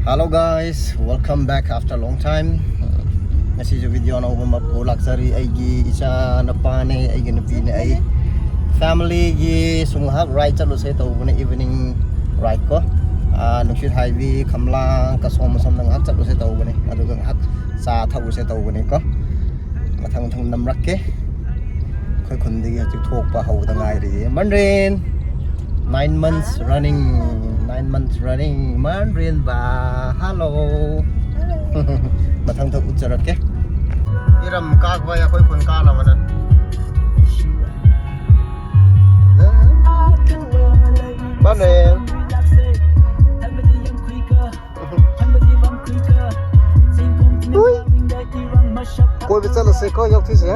Hello guys, welcome back after a long time. Ngasi jo video na ubam ko luxury ay gi isa na pa ni ay gi na pin ay family gi sumha ride chalo se to ne evening ride ko. Nungshit highway Khamlang kasom nang hak chalo se to ne adu gang hak sa thau se to ne ko. Mathang thang nam rak ke. Khoi khun di chu thok pa hau da ngai ri. Mandarin 9 months running Mandarin ba hello mathang thak ucharak ke iram ka ba ya khoi khun ka na manan Mandarin koi bi chala se ko yak thi se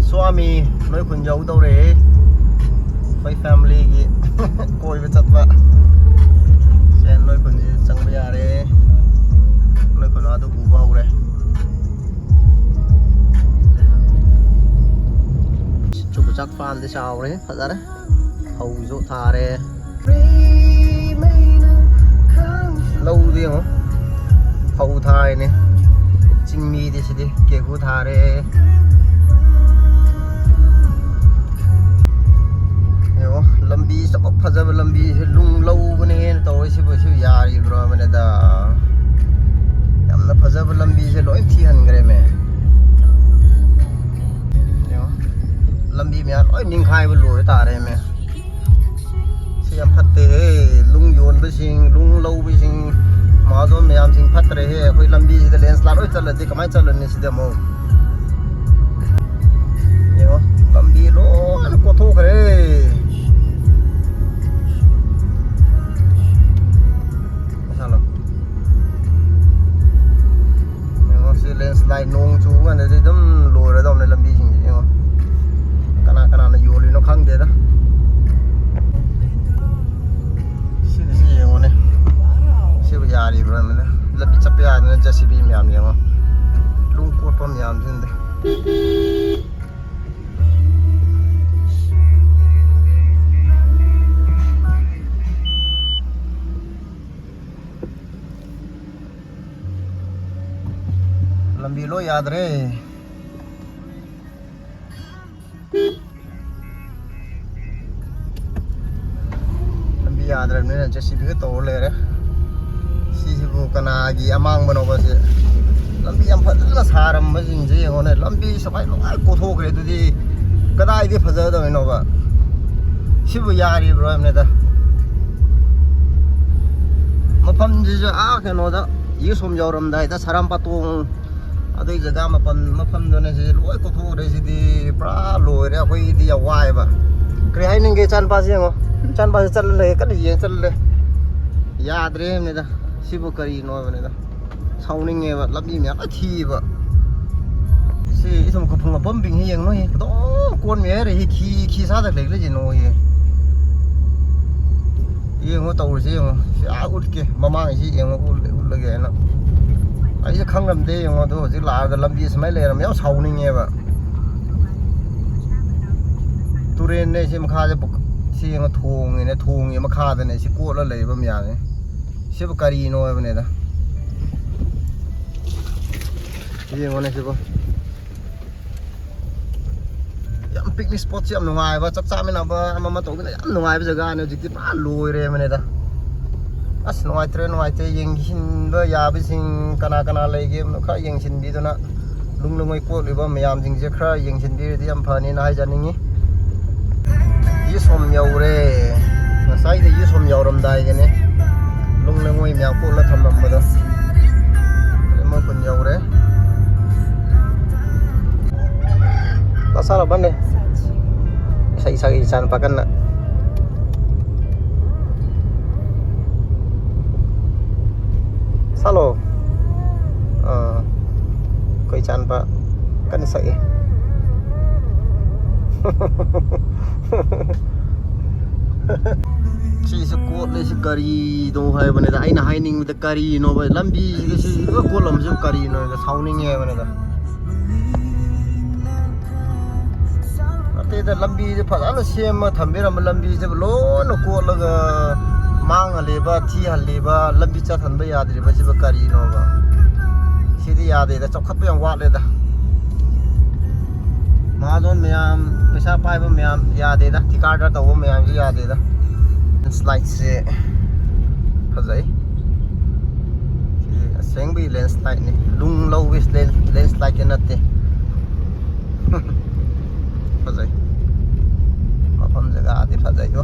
Swami nói khun giấu đâu đấy với family gì coi với chặt vợ xem nói khun gì chẳng bây giờ đấy nói khun nó tôi bù vào đấy chụp chắc fan thì sao đấy thật ra đấy hầu dỗ thà đấy lâu đi không hầu thai này chinh mi thì đi kêu khu thà đấy lambi sab phajab lambi lung low bane to si bo si yari bro mane da yamna phajab lambi je loi thi han gre me yo lambi me loi ning khai bo loi ta re me si yam phatte lung yon ba sing lung low ba sing ma zo me yam sing phat re he khoi lambi je lens la loi chal de kamai chal ni si de mo yo lambi lo an ko tho kare lại nông chú anh ấy đâm lùi ra đâu này làm gì vậy mà cái nào là vô thì nó khăng thế đó xí gì mà này xí bây giờ đi rồi mình làm bị chấp bây nên just bị miam vậy mà lung cốt phong miam thế này lambi lo yaad re lambi yaad re ne jesi bi to le re si si bu kana gi amang bano ba se lambi am phad na saram ba jing je ngone lambi sabai lo ai ko thok re tu di kadai di phaja da no ba si bu yari bro ne da mafam ji ja a ke no da yi som yoram dai da saram patong अदुई जगह मफम दोने से लोय को थो रे सिदि प्रा लोय रे कोई दि वाय बा क्रे हाय निंगे चान पास येंगो चान पास चल ले कन ये चल ले याद रे ने दा सिबो करी नो बने दा साउनिंग ए बा लबी मे आ थी बा सि इसम को फंग बम बिंग येंग नो ये तो कोन मे रे खी सा दा ले ले जे नो ये येंगो तो से येंगो आ उठ के ममा सी येंगो उठ लगे ना ai sẽ không làm thế mà tôi chỉ là làm gì mấy lẽ làm méo sầu này nghe vậy tôi lên đây xem khai cho xem mà thuồng này mà khai thế này sẽ cuộn nó lấy bơm nhà này sẽ có cari nói bên này đó gì mà này sẽ có yam picnic spot sẽ làm ngoài và chắc chắn mình làm mà tổ cái này làm ngoài bây giờ ga này chỉ tiếp ăn lùi rồi bên này đó as no ai te yeng hin ba ya bi sing kana lai game no kha yeng sin bi to na lung ngoi ko le ba mayam jing je khra yeng sin bi di am phani na hai janingi yi som yau re na sai de yi som yau ram dai ge ne lung ngoi myang ko la tham ram ba da ma kun yau re ta sa la ban ne sai san pa kan na Salo Oi chan pa kan sai Chị sẽ cốt lên curry đồ hay bên này anh là hay ninh với curry nó vậy làm gì cái gì có cốt làm gì curry nó là sau ninh nghe bên này thế là làm gì thì phải ăn xem mà thầm biết là làm gì thì lố nó cốt là mang ở đây ba thi ở đây ba làm gì cho thằng bây giờ thì bây giờ curry nó vậy thì đi ở đây là chọc khắp bây giờ quạt đây đó mà rồi mình pesa pai với mình ở đây đó thì cả ra tàu mình ở đây đó landslide se phazai ki aseng bi landslide ni lung low wis landslide ke natte phazai mafam jaga adi phazai yo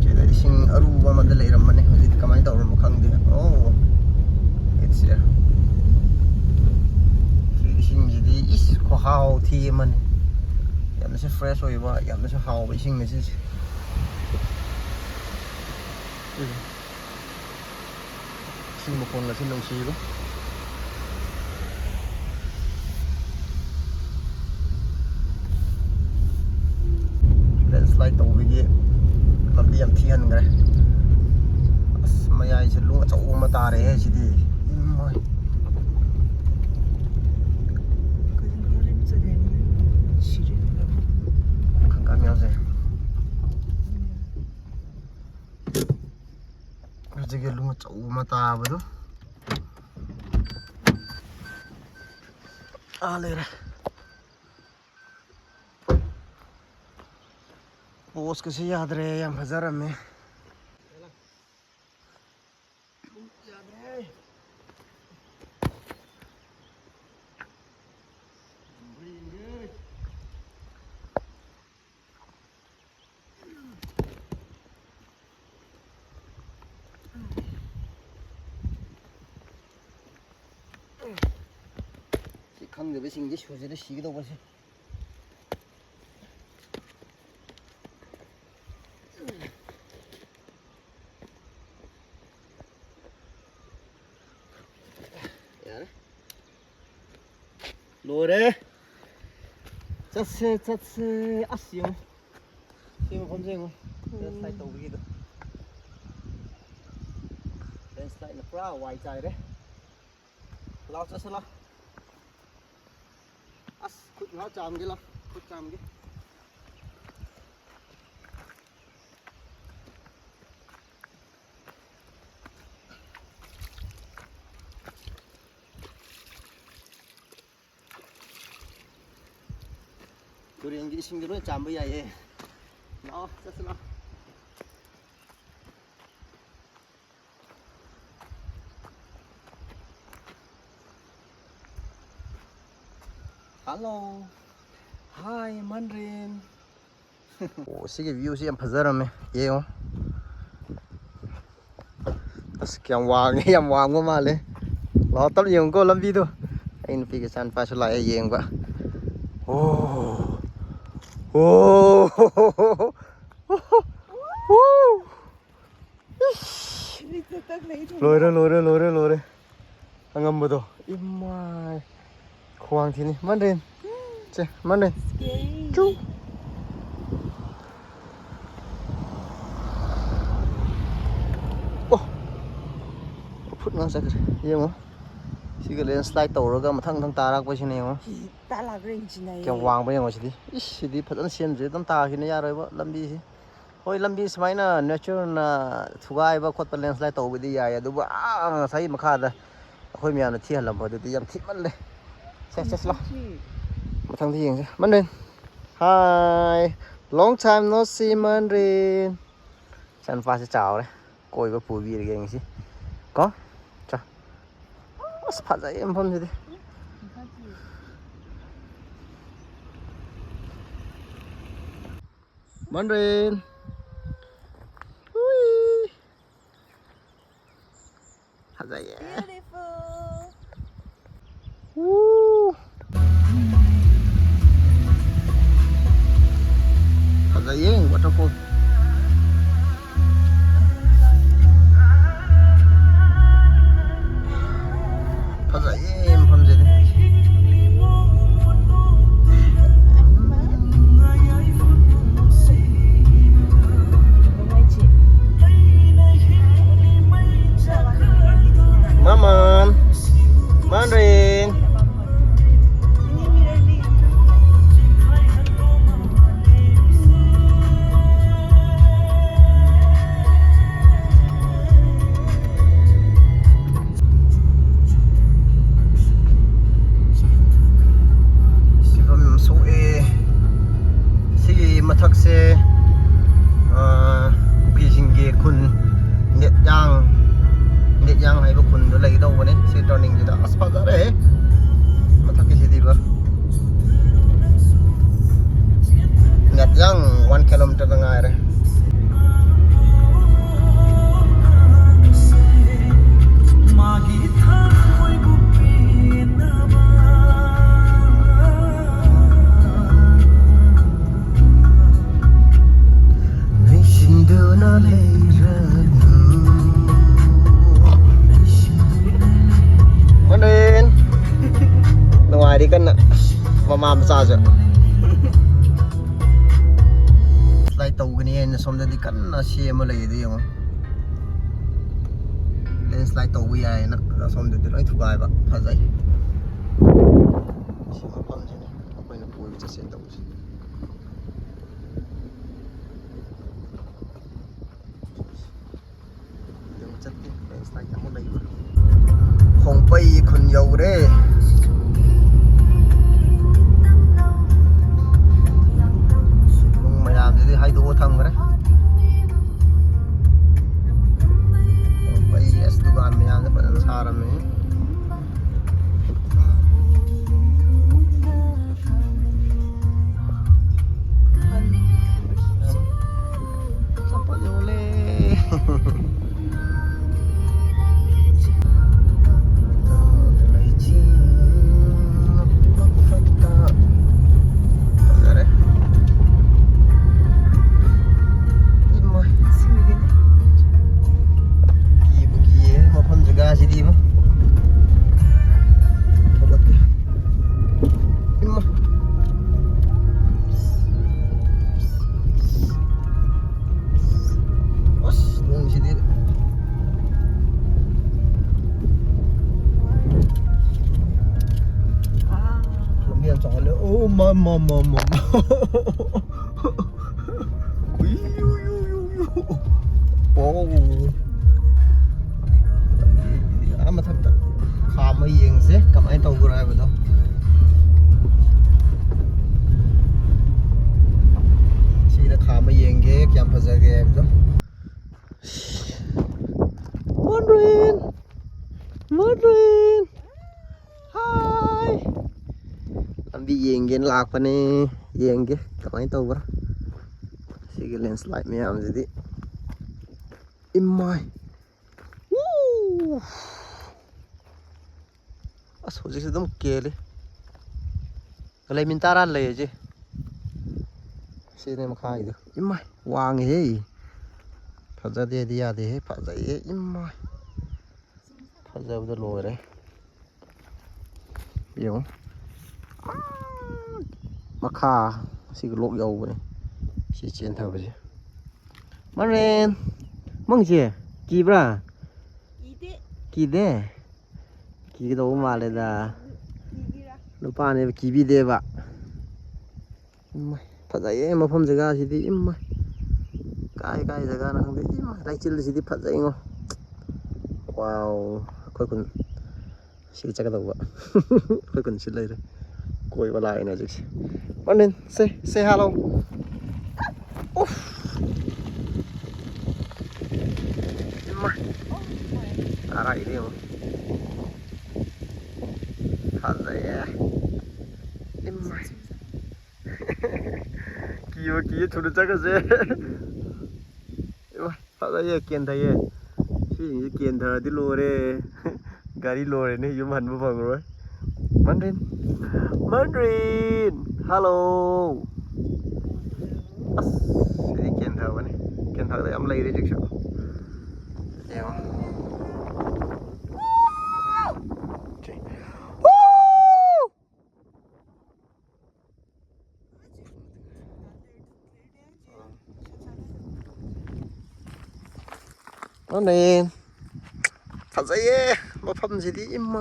ki da ising aruba man da leiram mane hojit kamai tawr mo khang de oh it's here ising ji is ko haw thi man yam se fresh oi ba yam se haw ba ising ni ji xin một con là xin đồng chí đó landslide tàu về kia làm điểm thi hành cái mày ai sẽ luôn ở chỗ mà ta đấy chỉ đi mày không cảm nhau gì Jadi lu macam mata apa tu? Alir. Bos कैसे याद रहे या मज़ार में? Khăn được với sinh cái chuột nó xí đâu vậy? Lùi đấy. Chắc xe ắt xíu. Xíu không riêng không? Lên slide tàu đi được. Lên slide là quá hoài dài đấy. Lao cho sao lao? Kut nó chạm cái lắm, kut chạm cái. Tôi đang nghĩ sinh cái nó chạm bây giờ vậy. Nó, rất là. Hello, hi Mandarin. Oh, sige view siya pazara me, yeo. Tas kyang wang ko male. Lo tap yung ko lam video. Ain pi ke san pa sula yeng ba. Oh. Oh. Oh. Lore. Angam bodo. Imai. Khoang thì này, Mandarin. Chơi, Mandarin. Chú. Ô. Phút ngon sao kìa. Yêu không? Xí cái lên slide tàu rồi mà thằng ta ra quay trên này không? Ta là cái gì này? Kiểu vàng bây giờ ngồi đi. Ý, đi phát triển xiên dưới tấm ta khi nó ra rồi bác, làm gì? Ôi làm gì xem na nature na thugai bác quật lên slide tàu bị đi dài, đúng không? Thấy mà khá rồi. Khôi mèo nó thiên làm rồi thì làm thịt mất lên. Chết lo. Một thằng thì gì? Mandarin. Hi. Long time no see Mandarin. Chân pha sẽ chào đấy. Coi vào phù vi được cái gì? Có. Chào. Phát dậy em không gì đi. Mandarin. Ui. Phát dậy. Beautiful. Ada yang waterfall. Ada ꯐꯖꯩꯌꯦ ꯃꯐꯝꯁꯤꯗꯤ Maman Mandarin mathakse kukisinge khun net yang hai ba khun do lai do bane si turning ji da as pa da re mathak ki di ba net yang 1 kilometer da ngai re đi cân ạ mà sao rồi lại tàu cái này xong rồi đi cân là xe mà lấy đi không lên slide tàu bây giờ nó xong rồi nói thuộc bài bạn thật vậy xe mà phân thế này quay nó vui cho xe tàu đừng chất đi lên slide chẳng có lấy Hongbei Khamlang đấy jadi hai do thang re bai es dukan mein aane padan sara mein sampai ole mom mà thật khá mấy yên xế cầm ai tàu ra vậy đâu chỉ là khá mấy yên ghế kèm phải ra game đó Mandarin hi làm đi yên ghế lạc vào nè yên ghế cầm ai tàu ra xí cái lên slide mấy em gì đi im mai hꯧꯖꯤꯛꯁꯨ ꯑꯗꯨꯝ ꯀꯦꯜꯂꯤ ꯂꯩꯃꯤꯟ ꯇꯔꯥ ꯂꯩꯌꯦ ꯁꯤꯅꯦ ꯃꯈꯥꯒꯤꯗꯣ ꯏꯃꯥꯏ ꯋꯥꯡꯉꯦꯍꯦ ꯐꯖꯗꯦꯗꯤ ꯌꯥꯗꯦꯍꯦ ꯐꯖꯩꯍꯦ ꯏꯃꯥꯏ ꯐꯖꯕꯗ ꯂꯣꯏꯔꯦ ꯌꯦꯡꯉꯨ ꯃꯈꯥ ꯁꯤꯒ ꯂꯣꯛ ꯌꯧꯕꯅꯦ ꯁꯤ ꯆꯦꯟꯊꯕꯁꯦ ꯃꯔꯦꯟ ꯃꯪꯁꯦ ꯀꯤꯕ꯭ꯔꯥ ꯀꯤꯗꯦ ꯀꯤꯒꯗꯧꯕ ꯃꯥꯜꯂꯦꯗ ꯅꯨꯄꯥꯅꯦꯕ ꯀꯤꯕꯤꯗꯦꯕ ꯏꯃꯥꯏ ꯐꯖꯩꯌꯦ ꯃꯐꯝ ꯖꯒꯥꯁꯤꯗꯤ ꯏꯃꯥꯏ ꯀꯥꯏ ꯖꯒꯥꯅꯣ ꯈꯪꯗꯦ ꯏꯃꯥꯏ ꯂꯩꯆꯤꯜꯁꯤꯗꯤ ꯐꯖꯩꯉꯣ ꯋꯥꯎ ꯑꯩꯈꯣꯏ ꯈꯨꯟ ꯁꯤ ꯆꯠꯀꯗꯧꯕ ꯑꯩꯈꯣꯏ ꯈꯨꯟ ꯁꯤ ꯂꯩꯔꯦ ꯀꯣꯏꯕ ꯂꯥꯛꯑꯦꯅꯦ ꯍꯧꯖꯤꯛꯁꯦ ꯃꯔꯅꯤꯟ ꯁꯦ hello 이마 알아 이래요 하자야 이마 기어 두루 작아지 이마 하자야 깬다예 시 깬다디 로레 가리 로레네 유만 뭐 방으로 만드린 할로 시 깬다바네 깬다가 ям 레이리 직셔 nó này thật dễ mà phẩm gì đi im mà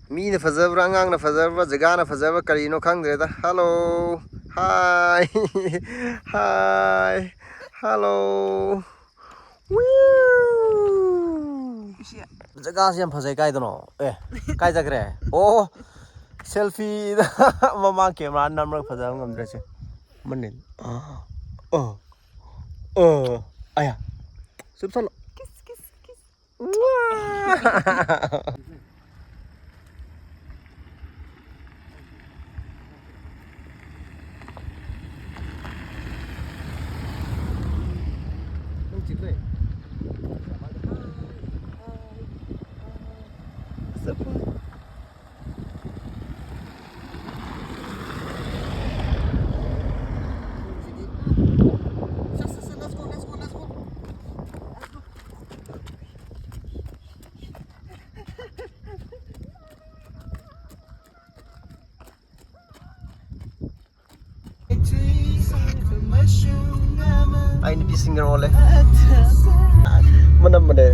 mi này phải giờ ra ngang này phải giờ và giờ này phải giờ và cái nó khăng rồi ta hello hi hi hello giờ xem phải giờ cái đó nó cái giờ cái ô selfie mà mang camera nằm rồi phải giờ ngầm rồi chứ mình nên ai à sụp solo Ay, ni singer oleh. Mana mana.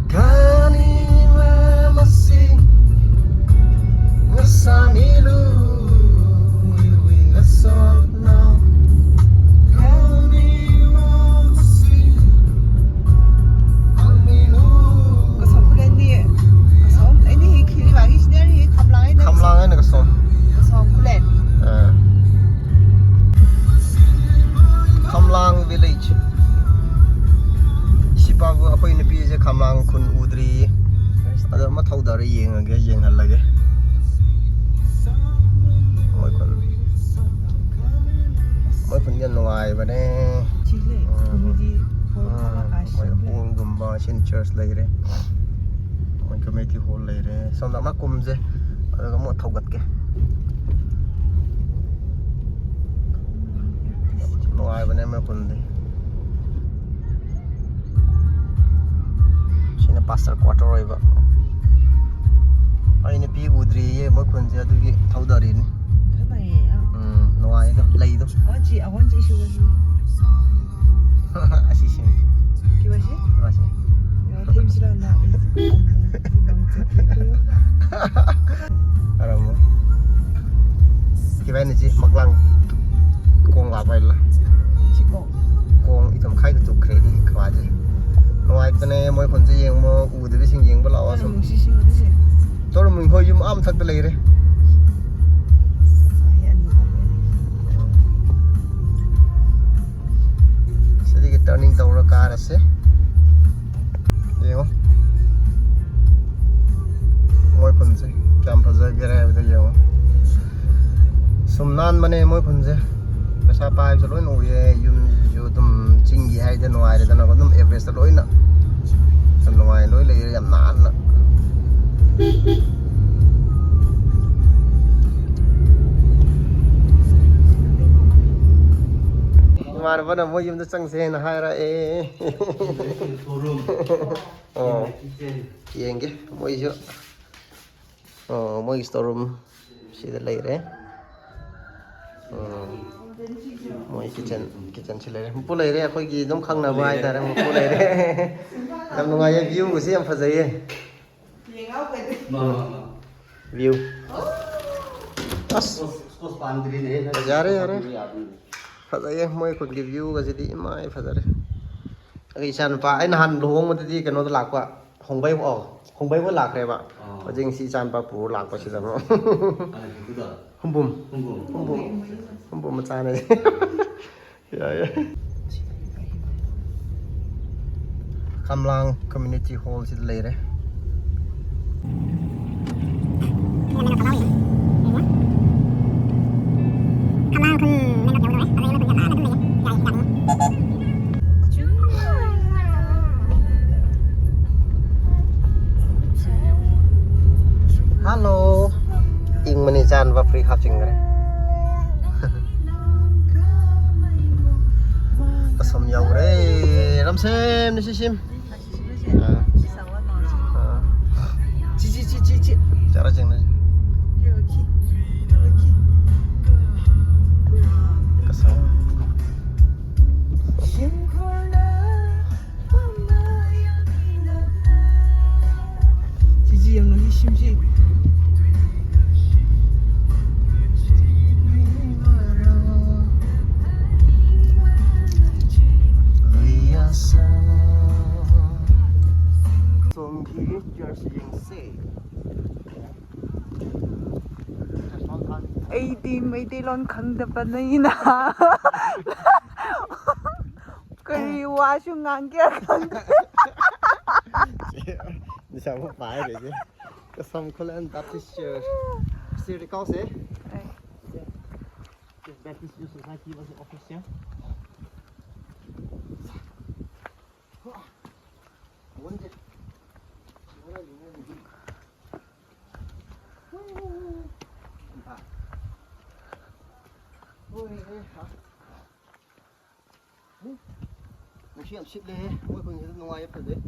Kani masih ngasanilu, we ngasot now. Kani masih aminu. kasom khullen ni kasom ini kiri bagi sini Khamlang ini Khamlang ini kasom. kasom khullen Khamlang village. Sipabu apa ini pije Khamlang kun udri. Ada ma thau dari yeng age yeng hal lage. Moi kun yan nuai ba ne. chile community hall Moi gumba shin church lai re. Moi community hall lai re. Som da ma kum je. Ada mo thau gat ke. Nuai ba ne ma kun de. Sina pastor quarter oi ba. Ai ne pi udri ye mo kun je adu gi thau dari ni. Nuai da lai do. awan ji isu lagi Asisi. kibashi Asisi. ya temsira na Aramu. Kibay ni ji maglang kong labay la. chiko Kong itam khai ka tu kredi kwaje. Nuai tane moi kon ji yeng mo u de sing yeng ba lawa som. sisi sisi Tor mung hoi yum am thak ta lai re. Sedi ki turning tawra car ase. Yengo. Moi kon ji kam phaja gera hai da yengo. Sumnan mane moi kon ji. Pesa pai jo loi no ye yum jo dum chingi hai da nuai da na ko dum average da loi na. San nuai loi le yam nan na. Mà vẫn là mua yếm cho trăng xe là hai ra e yên cái mua chứ mua storeroom chỉ để lấy đấy mua kitchen chỉ lấy đấy mua lấy đấy khôi gì giống khăng nào vai ta đang mua lấy đấy làm ngoài view của xem phải gì view giá đấy Fazai moi kon give you ga jidi mai fazare ai chan pa ai han lohong ma ti kano da lakwa hongbei wo lak re ba ajing si chan pa pu lak pa si da mo humbum ma cha ne ya Khamlang community hall si le re Hello, ing mani chan và free khắp chừng rồi. Kasom nhau đấy, làm xem đi xem. Chị. Chả ra chừng này. pictures ยังเซ่ไอ้ดีไม่ได้ร้อนขังแต่ปันนี้นะกรีว่าช่วงงานเกี่ยวกัน ดิฉันว่าไปเลยสิก็สมควรเล่นดับที่เชื่อสิริก้าวเซ่แบบที่อยู่สุดท้ายที่ว่าสิออฟฟิศเนี่ยวันเดียวมันเชื่อมชิดเลยว่าคนจะน้อยไปเลย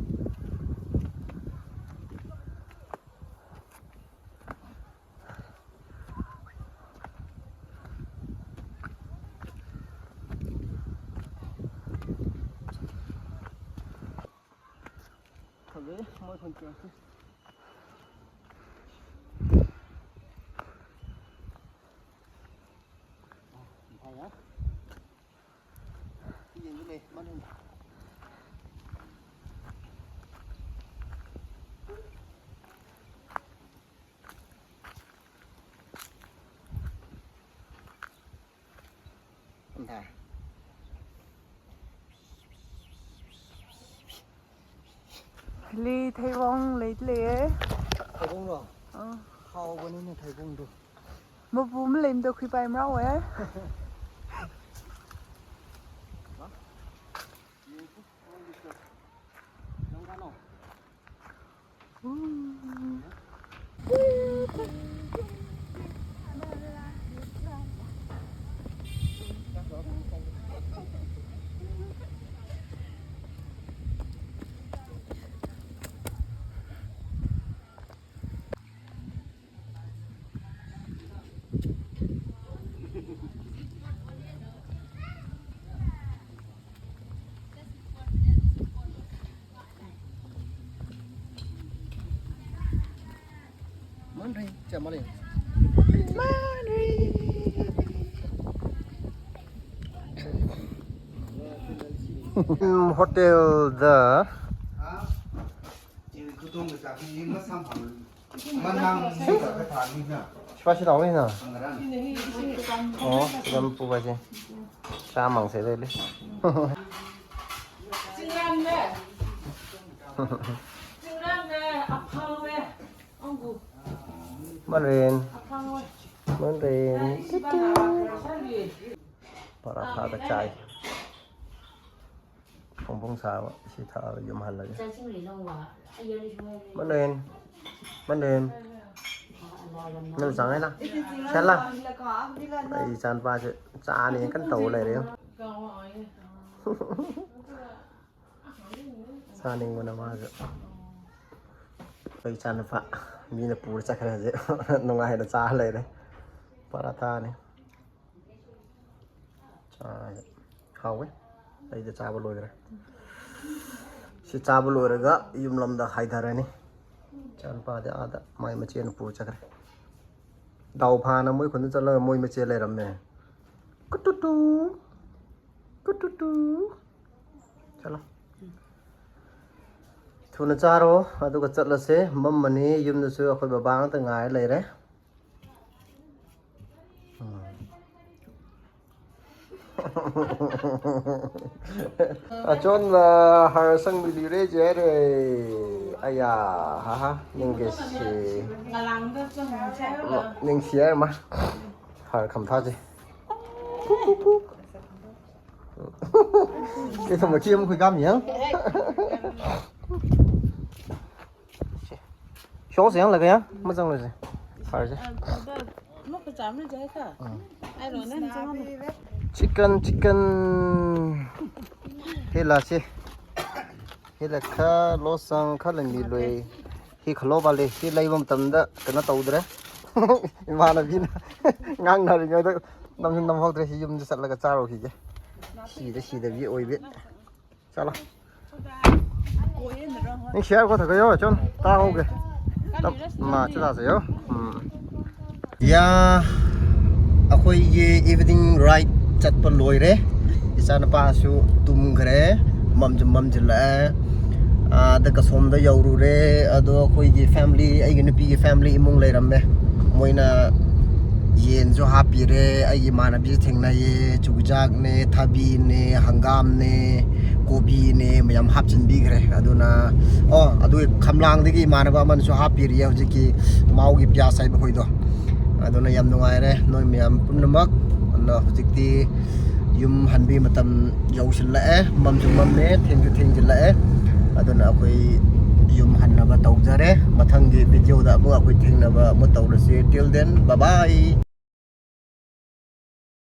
เลยไม่คนเชื่อมสิไปอ่ะที่ยังอยู่เลยมันเห็นถ่าย ลีไทยวงเลยเลย ไทยบุ้งหรอเข้าวันนี้เนี่ยไทยบุ้งดู มาบูมเล่นตัวคุยไปมั้งเว้ยมันไรจะมาเลย hotel the 스파시 나오네 지금 뽑아지 샤망 세대리 Marin para thada chai không bông sao chỉ thở dùng hành là Marin nó chẳng ấy nào xem là đây chan ba chứ cha này cắn tàu này đấy không cha này mà mà chứ đây chan phạมีแต่ปูจักรเจ้าน้องไอ้เราจ้าเลยเลยปาราตาเนี่ยใช่เขาเว้ยไอ้จะจ้าบลูเลยสิจ้าบลูเลยก็ยุ่มลำดาไฮดาร์นี่จันปาเดอาดไม่มาเชียนปูจักรดาวพานะมวยคนที่จะเลิกมวยมาเชียเลยรำเนี่ยกุ๊ดใช่หรอทุนจาร์วดูกจัดละเซ่มัมมันนี่ยุ่มดูสิว่าคนบ้าบ้างตั้งไงเลยเร่จนละหาสังมีดีเร่เจ้เลยไอ้ยาฮะยังเกษียังเสียมั้ยหาคำท้าจีcái thằng mà kia không phải cam nhỉ số gì là cái á mất răng rồi gì phải chứ mất cái chấm nó dễ cả ai rồi nên chicken hay là gì hay là cá lô sang cá là mì lùi khi khẩu ba lì khi lấy bông tầm đó cái nó tàu đấy mà là pin ngang nào thì người ta năm học rồi thì dùng cho sạch là cái cha rồi thì chứ xì để biết ôi biết sao là anh share có thể cái đó chôn tao không kì mà chúng ta sẽ nhớ yeah aku ye evening ride chat per loi re di sana pa su tum gre mam jela द कसोम द यौरुरे अदो अखोइगी family आइगी नुपीगी family इमुंग लेरम्मे मोइना येन जो हापीरे आइगी मानबी थेंगनाये चुगजाक ने थाबी ने हंगाम ने कोबी ने मयाम हापचिनबीग्रे अदुना ओ अदु खमलांग दगी मानबा मन जो हापीरिये हुजिकी माउगी प्यास आइबा खोइदो अदुना याम नुंगाइरे नोय मयाम पुनमक अना हुजिकती युम हनबी मतम यौसिल्लाए ममजु मम्मे थेंजु थेंजिल्लाए अदुना अखोइ युम हन्नबा तौजरे मथंगी वीडियो दा अमु अखोइ थेंनबा अमु तौरसे टिल देन बाय बाय